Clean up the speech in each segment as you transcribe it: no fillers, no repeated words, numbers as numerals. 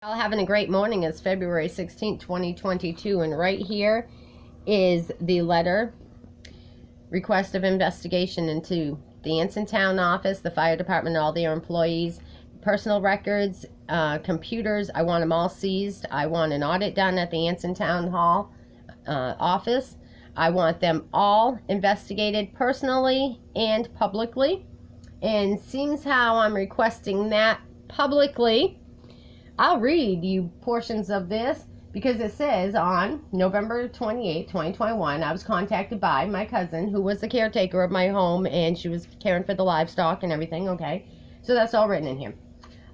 All having a great morning. It's February 16th, 2022, and right here is the letter request of investigation into the Anson Town office, the fire department, all their employees, personal records, computers. I want them all seized. I want an audit done at the Anson Town Hall office. I want them all investigated personally and publicly. And seems how I'm requesting that publicly. I'll read you portions of this because it says on November 28, 2021, I was contacted by my cousin who was the caretaker of my home, and she was caring for the livestock and everything, okay? So that's all written in here.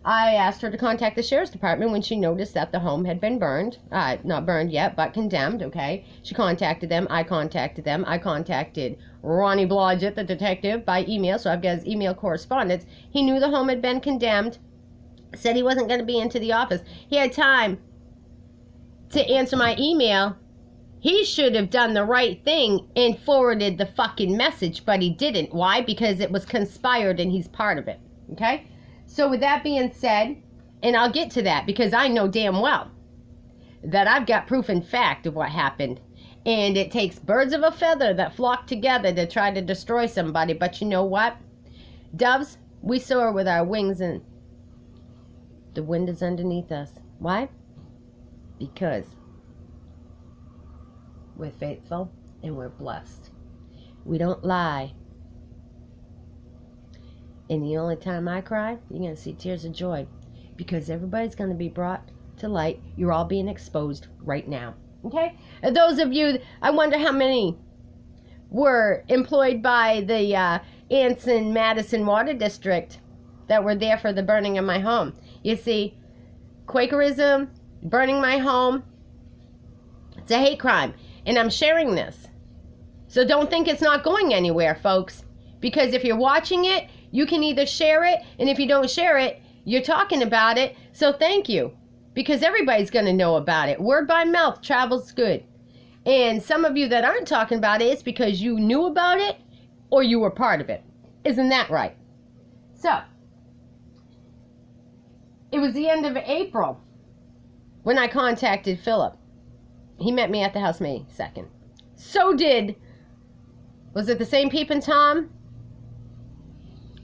I asked her to contact the sheriff's department when she noticed that the home had been burned. Not burned yet, but condemned, okay? She contacted them. I contacted them. I contacted Ronnie Blodgett, the detective, by email, so I've got his email correspondence. He knew the home had been condemned. Said he wasn't going to be into the office. He had time to answer my email. He should have done the right thing and forwarded the fucking message, but he didn't. Why? Because it was conspired and he's part of it. Okay? So with that being said, and I'll get to that because I know damn well that I've got proof and fact of what happened. And it takes birds of a feather that flock together to try to destroy somebody. But you know what? Doves, we soar with our wings and the wind is underneath us. Why? Because we're faithful and we're blessed. We don't lie. And the only time I cry, you're going to see tears of joy. Because everybody's going to be brought to light. You're all being exposed right now. Okay? And those of you, I wonder how many were employed by the Anson Madison Water District that were there for the burning of my home. You see, Quakerism, burning my home, it's a hate crime. And I'm sharing this. So don't think it's not going anywhere, folks. Because if you're watching it, you can either share it, and if you don't share it, you're talking about it. So thank you. Because everybody's going to know about it. Word by mouth travels good. And some of you that aren't talking about it, it's because you knew about it or you were part of it. Isn't that right? So, it was the end of April when I contacted Philip. He met me at the house May 2nd. So did, was it the same Peepin' Tom?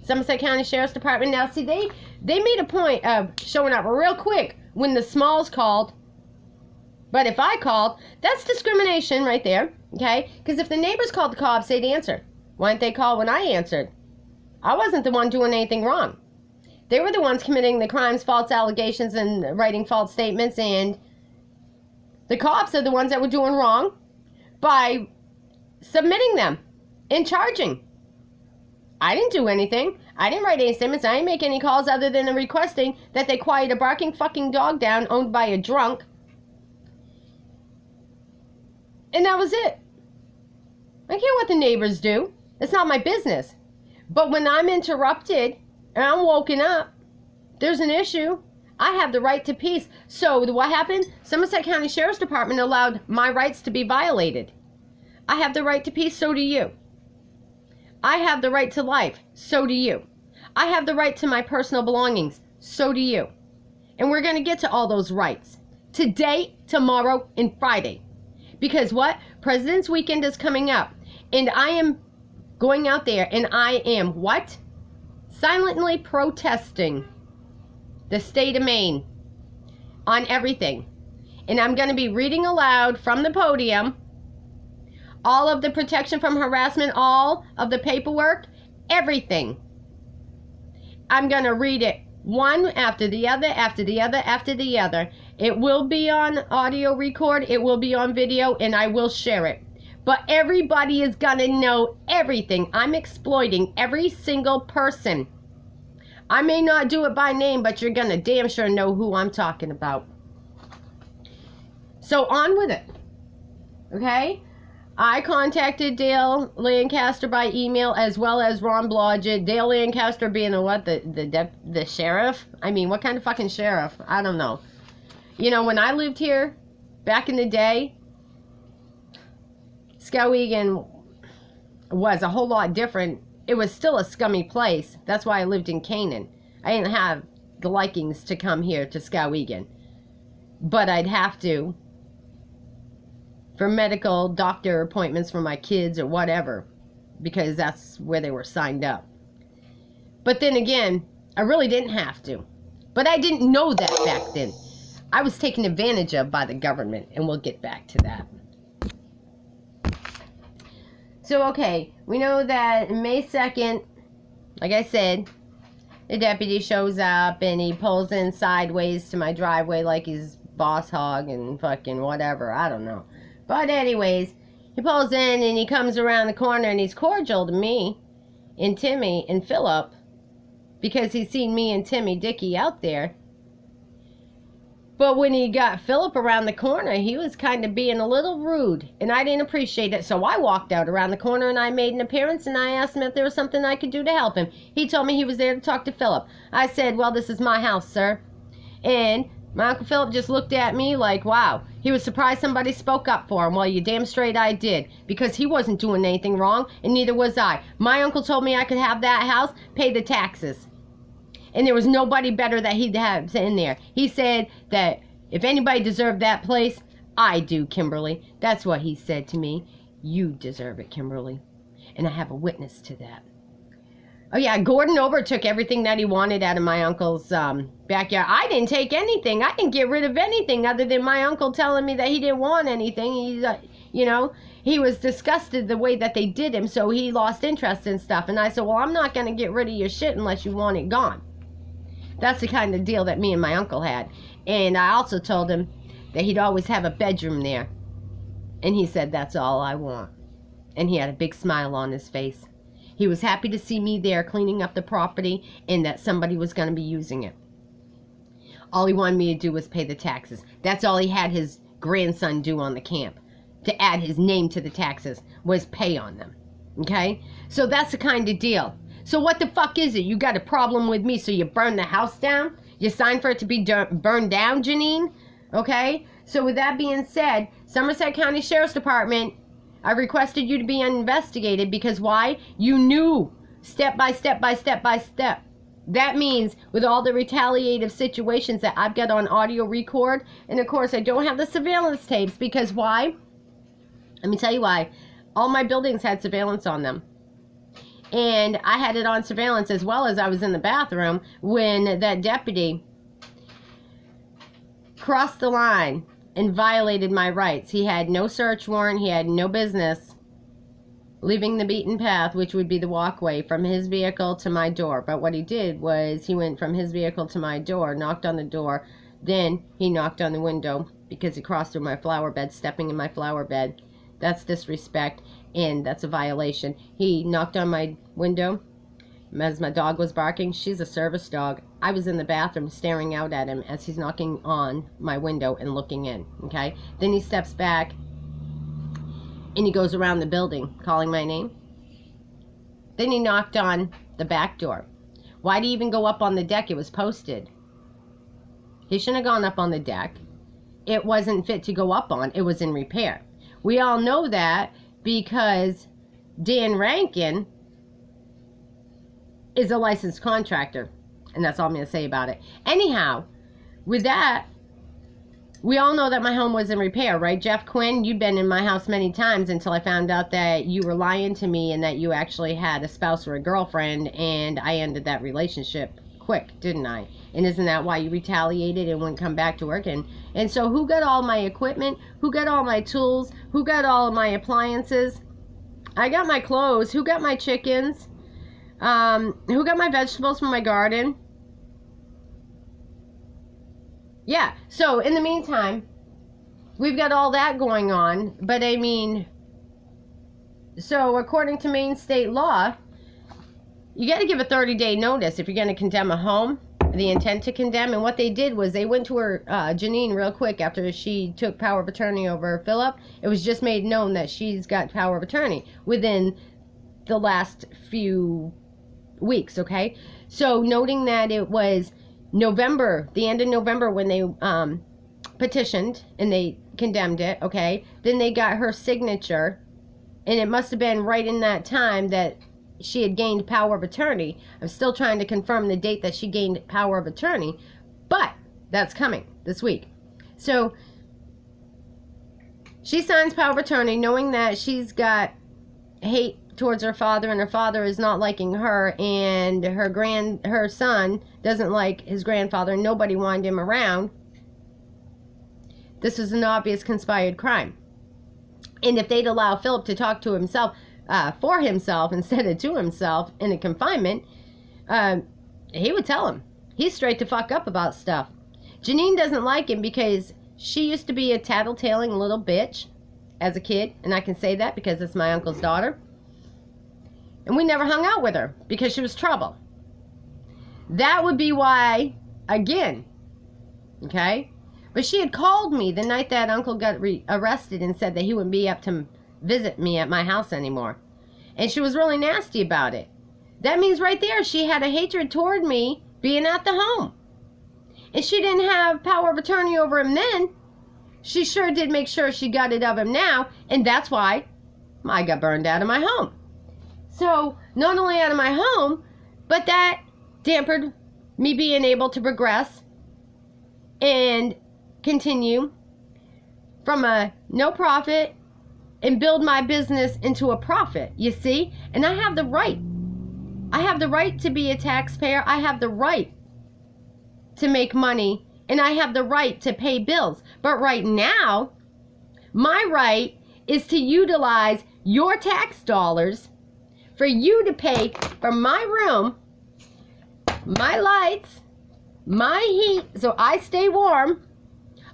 Somerset County Sheriff's Department. Now, see, they made a point of showing up real quick when the Smalls called. But if I called, that's discrimination right there, okay? Because if the neighbors called the cops, they'd answer. Why didn't they call when I answered? I wasn't the one doing anything wrong. They were the ones committing the crimes, false allegations, and writing false statements, and the cops are the ones that were doing wrong by submitting them and charging. I didn't do anything. I didn't write any statements. I didn't make any calls other than requesting that they quiet a barking fucking dog down owned by a drunk. And that was it. I don't care what the neighbors do. It's not my business. But when I'm interrupted and I'm woken up, there's an issue. I have the right to peace. So what happened? Somerset County Sheriff's Department allowed my rights to be violated. I have the right to peace, so do you. I have the right to life, so do you. I have the right to my personal belongings, so do you. And we're going to get to all those rights today, tomorrow, and Friday. Because what? President's Weekend is coming up. And I am going out there and I am what? Silently protesting the state of Maine on everything. And I'm going to be reading aloud from the podium all of the protection from harassment, all of the paperwork, everything. I'm going to read it one after the other, after the other, after the other. It will be on audio record, it will be on video, and I will share it. But everybody is going to know everything. I'm exploiting every single person. I may not do it by name, but you're going to damn sure know who I'm talking about. So on with it. Okay? I contacted Dale Lancaster by email as well as Ron Blodgett. Dale Lancaster being the sheriff? I mean, what kind of fucking sheriff? I don't know. You know, when I lived here back in the day, Skowhegan was a whole lot different. It was still a scummy place. That's why I lived in Canaan. I didn't have the likings to come here to Skowhegan. but I'd have to for medical doctor appointments for my kids or whatever, because that's where they were signed up. But then again, I really didn't have to. But I didn't know that back then. I was taken advantage of by the government, and we'll get back to that. So, okay, we know that May 2nd, like I said, the deputy shows up and he pulls in sideways to my driveway like he's boss hog and fucking whatever. I don't know. But anyways, he pulls in and he comes around the corner and he's cordial to me and Timmy and Philip because he's seen me and Timmy Dickey out there. But when he got Philip around the corner, he was kind of being a little rude, and I didn't appreciate it. So I walked out around the corner and I made an appearance and I asked him if there was something I could do to help him. He told me he was there to talk to Philip. I said, well, this is my house, sir. And my Uncle Philip just looked at me like, wow. He was surprised somebody spoke up for him. Well, you damn straight I did, because he wasn't doing anything wrong, and neither was I. My uncle told me I could have that house, pay the taxes. And there was nobody better that he'd have in there. He said that if anybody deserved that place, I do, Kimberly. That's what he said to me. You deserve it, Kimberly. And I have a witness to that. Oh, yeah, Gordon overtook everything that he wanted out of my uncle's backyard. I didn't take anything. I didn't get rid of anything other than my uncle telling me that he didn't want anything. He's, he was disgusted the way that they did him, so he lost interest in stuff. And I said, well, I'm not going to get rid of your shit unless you want it gone. That's the kind of deal that me and my uncle had. And I also told him that he'd always have a bedroom there. And he said, that's all I want. And he had a big smile on his face. He was happy to see me there cleaning up the property and that somebody was going to be using it. All he wanted me to do was pay the taxes. That's all he had his grandson do on the camp. To add his name to the taxes was pay on them. Okay? So that's the kind of deal. So what the fuck is it? You got a problem with me, so you burn the house down? You signed for it to be burned down, Janine? Okay? So with that being said, Somerset County Sheriff's Department, I requested you to be investigated because why? You knew step by step by step by step. That means with all the retaliative situations that I've got on audio record, and of course I don't have the surveillance tapes because why? Let me tell you why. All my buildings had surveillance on them. And I had it on surveillance as well as I was in the bathroom when that deputy crossed the line and violated my rights. He had no search warrant. He had no business leaving the beaten path, which would be the walkway from his vehicle to my door. But what he did was he went from his vehicle to my door, knocked on the door. Then he knocked on the window because he crossed through my flower bed, stepping in my flower bed. That's disrespect, and that's a violation. He knocked on my window as my dog was barking. She's a service dog. I was in the bathroom staring out at him as he's knocking on my window and looking in, okay? Then he steps back, and he goes around the building calling my name. Then he knocked on the back door. Why'd he even go up on the deck? It was posted. He shouldn't have gone up on the deck. It wasn't fit to go up on. It was in repair. We all know that because Dan Rankin is a licensed contractor. And that's all I'm going to say about it. Anyhow, with that, we all know that my home was in repair, right, Jeff Quinn? You've been in my house many times until I found out that you were lying to me and that you actually had a spouse or a girlfriend, and I ended that relationship quick, didn't I? And isn't that why you retaliated and wouldn't come back to work? And so who got all my equipment? Who got all my tools? Who got all of my appliances? I got my clothes. Who got my chickens? Who got my vegetables from my garden? Yeah, so in the meantime, we've got all that going on. But I mean, so according to Maine state law, you got to give a 30-day notice if you're going to condemn a home, the intent to condemn. And what they did was they went to her, Janine, real quick after she took power of attorney over Philip. It was just made known that she's got power of attorney within the last few weeks, okay? So noting that it was November, the end of November when they petitioned and they condemned it, okay? Then they got her signature, and it must have been right in that time that she had gained power of attorney. I'm still trying to confirm the date that she gained power of attorney, but that's coming this week. So she signs power of attorney knowing that she's got hate towards her father, and her father is not liking her, and her son doesn't like his grandfather, and nobody wanted him around. This is an obvious conspired crime. And if they'd allow Philip to talk to himself, for himself instead of to himself in a confinement, he would tell him. He's straight to fuck up about stuff. Janine doesn't like him because she used to be a tattletaling little bitch as a kid, and I can say that because it's my uncle's daughter. And we never hung out with her because she was trouble. That would be why, again, okay? But she had called me the night that uncle got arrested and said that he wouldn't be up to visit me at my house anymore. And she was really nasty about it. That means right there she had a hatred toward me being at the home. And she didn't have power of attorney over him then. She sure did make sure she got it of him now. And that's why I got burned out of my home. So, not only out of my home, but that dampened me being able to progress and continue from a no profit and build my business into a profit, you see? And I have the right. I have the right to be a taxpayer. I have the right to make money, and I have the right to pay bills. But right now, my right is to utilize your tax dollars for you to pay for my room, my lights, my heat, so I stay warm,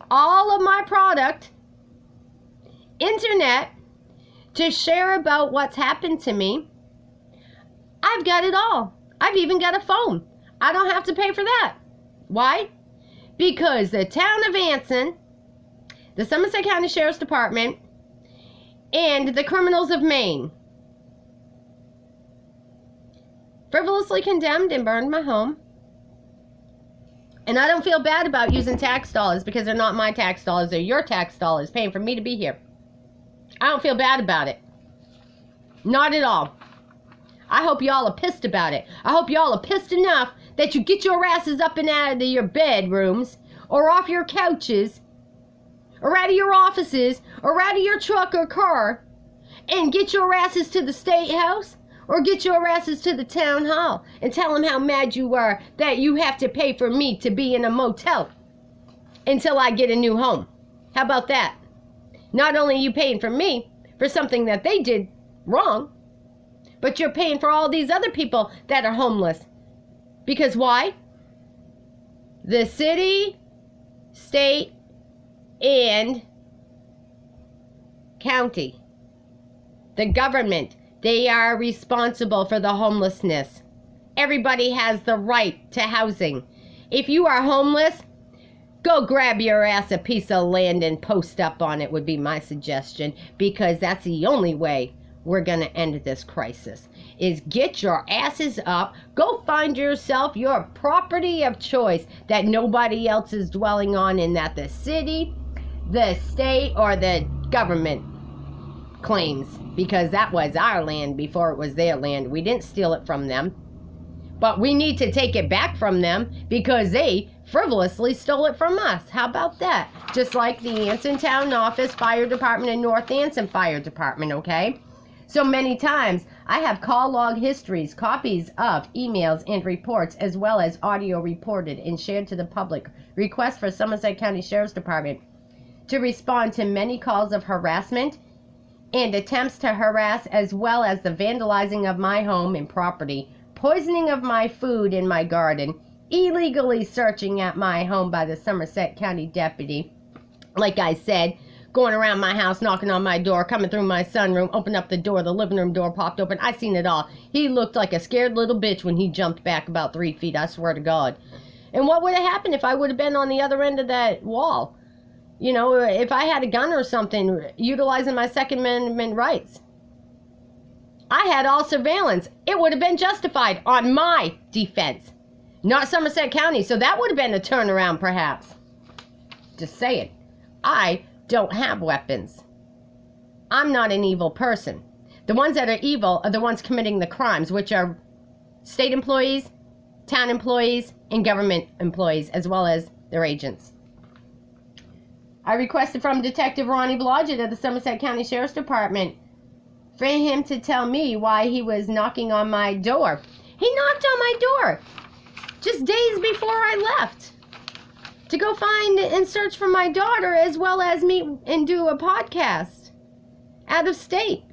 all of my product, internet, to share about what's happened to me. I've got it all. I've even got a phone. I don't have to pay for that. Why? Because the town of Anson, the Somerset County Sheriff's Department, and the criminals of Maine frivolously condemned and burned my home. And I don't feel bad about using tax dollars because they're not my tax dollars. They're your tax dollars paying for me to be here. I don't feel bad about it. Not at all. I hope y'all are pissed about it. I hope y'all are pissed enough that you get your asses up and out of your bedrooms, or off your couches, or out of your offices, or out of your truck or car, and get your asses to the State House, or get your asses to the town hall, and tell them how mad you are that you have to pay for me to be in a motel until I get a new home. How about that? Not only are you paying for me for something that they did wrong, but you're paying for all these other people that are homeless. Because why? The city, state, and county, the government, they are responsible for the homelessness. Everybody has the right to housing. If you are homeless, go grab your ass a piece of land and post up on it would be my suggestion, because that's the only way we're going to end this crisis, is get your asses up, go find yourself your property of choice that nobody else is dwelling on, and that the city, the state, or the government claims, because that was our land before it was their land. We didn't steal it from them, but we need to take it back from them because they frivolously stole it from us. How about that? Just like the Anson Town Office Fire Department and North Anson Fire Department, okay? So many times, I have call log histories, copies of emails and reports, as well as audio reported and shared to the public. Requests for Somerset County Sheriff's Department to respond to many calls of harassment and attempts to harass, as well as the vandalizing of my home and property, poisoning of my food in my garden, illegally searching at my home by the Somerset County deputy. Like I said, going around my house, knocking on my door, coming through my sunroom, opened up the door, the living room door popped open. I seen it all. He looked like a scared little bitch when he jumped back about 3 feet, I swear to God. And what would have happened if I would have been on the other end of that wall? You know, if I had a gun or something, utilizing my Second Amendment rights. I had all surveillance. It would have been justified on my defense, not Somerset County. So that would have been a turnaround, perhaps. Just saying. I don't have weapons. I'm not an evil person. The ones that are evil are the ones committing the crimes, which are state employees, town employees, and government employees, as well as their agents. I requested from Detective Ronnie Blodgett of the Somerset County Sheriff's Department for him to tell me why he was knocking on my door. He knocked on my door just days before I left to go find and search for my daughter, as well as meet and do a podcast out of state,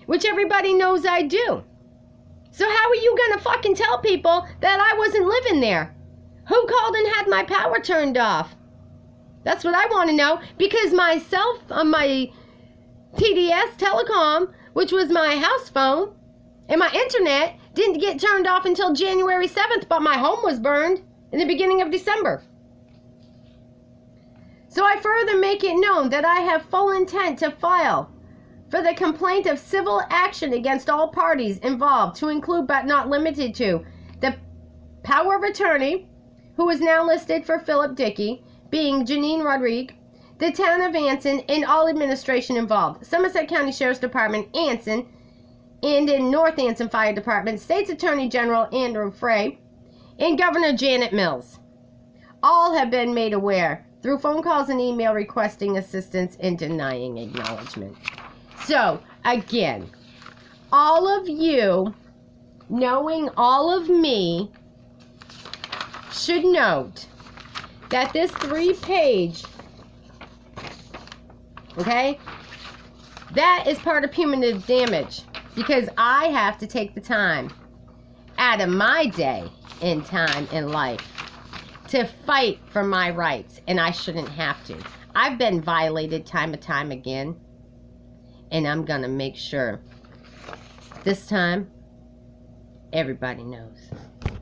which everybody knows I do. So how are you gonna fucking tell people that I wasn't living there? Who called and had my power turned off? That's what I want to know, because my TDS Telecom, which was my house phone, and my internet didn't get turned off until January 7th, but my home was burned in the beginning of December. So I further make it known that I have full intent to file for the complaint of civil action against all parties involved, to include but not limited to the power of attorney, who is now listed for Philip Dickey, being Janine Rodriguez, the town of Anson, and all administration involved, Somerset County Sheriff's Department, Anson, and in North Anson Fire Department, State's Attorney General Andrew Frey, and Governor Janet Mills. All have been made aware through phone calls and email requesting assistance and denying acknowledgement. So, again, all of you, knowing all of me, should note that this 3-page, okay, that is part of punitive damage, because I have to take the time out of my day and time in life to fight for my rights, and I shouldn't have to. I've been violated time and time again, and I'm gonna make sure this time everybody knows.